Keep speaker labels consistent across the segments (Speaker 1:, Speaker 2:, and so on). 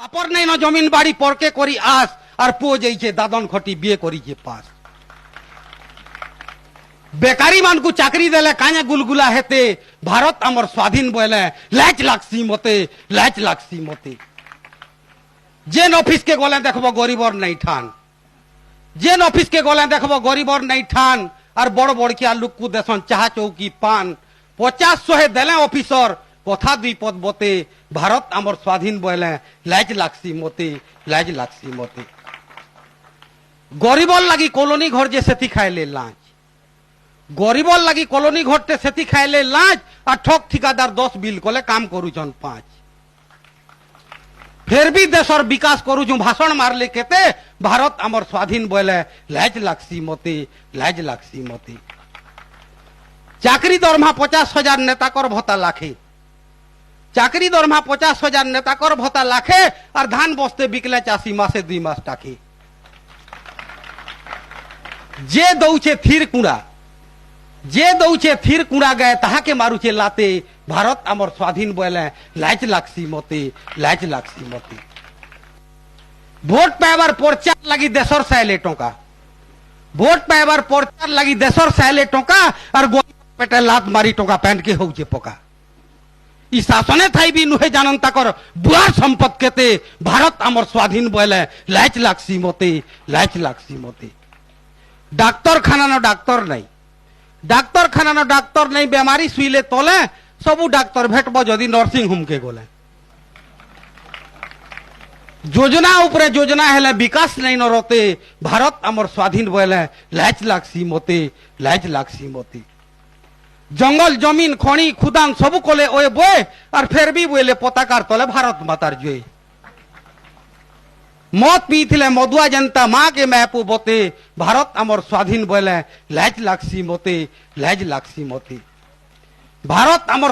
Speaker 1: बापर नहीं न जमीन बाड़ी पड़के करी आस और पो जाइए दादन खटी बिए करी पास बेकारी मान को चाकरी देले काने गुलगुला हेते भारत आमर स्वाधीन बोले लाच लागसी मते जेन ऑफिस के गले देखबो गरीबर नहीं ठान जेन ऑफिस के गले देखबो गरीबर नहीं ठान और बड़ बड़किया लोक को देसन चाह चौकी पान 50-100 देले ऑफिसर कथा दुई पद बते भारत आमर स्वाधीन बोले लाज लागसी मते गरीबर लगी कॉलोनी घर जे सेती खाइले लाज गरीबर लगी कॉलोनी घरते सेती खाइले लाज और ठक ठिकादार 10 बिल कले काम करूछन 5 फिर भी देशर विकास करूछु भाषण मारले केते भारत आमर स्वाधीन बोले लाज लागसी मते चाकरी दरमा 50,000 नेता कर भत्ता लाखे चाकरी दरमा 50,000 नेता कर भत्ता लाखे और धान बस्ते बिकले चाषी मासे 2 मास टाके जे दौचे थीर कुड़ा गए ताहा के मारुचे लाते भारत आमर स्वाधीन बोले लाज लागसी मते भोट पाइबार प्रचार लगी देशर साइले टोका भोट पाइबार प्रचार लगी देशर साइले टोका और पेटे लात मारी टोका पैंट के होउचे पका ई शासने थाई भी नुहे जानन ताकर बुआर संपत केते भारत आमर स्वाधीन बोले लाज लागसी मते डाक्तर खाना न डाक्तर नहीं बेमारी सुईले तले सबू डाक्तर भेटब जदि नर्सिंग होम के गले योजना उपरे योजना हेले विकास नहीं न रोते भारत आमर स्वाधीन बोले लाज लागसी मते जंगल जमीन खणी खुदान सबू कले ओए बोए और फिर भी बोले पताकार तले भारत मातार जोए मत पीथिले मधुआ जनता माँ के मैपू बोते भारत आमर स्वाधीन बोले लाज लागसी मते भारत आमर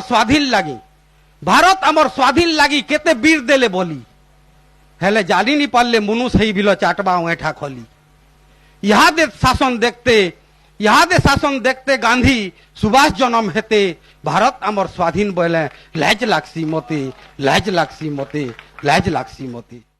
Speaker 1: स्वाधीन लगी केते वीर देले बोली हेले जानी नहीं पाले मुनु सही बिलो चाटबा ऐठा खोली यहाँ दे शासन देखते गांधी सुभाष जन्म हेते भारत आमर स्वाधीन बोले लाज लागसी मते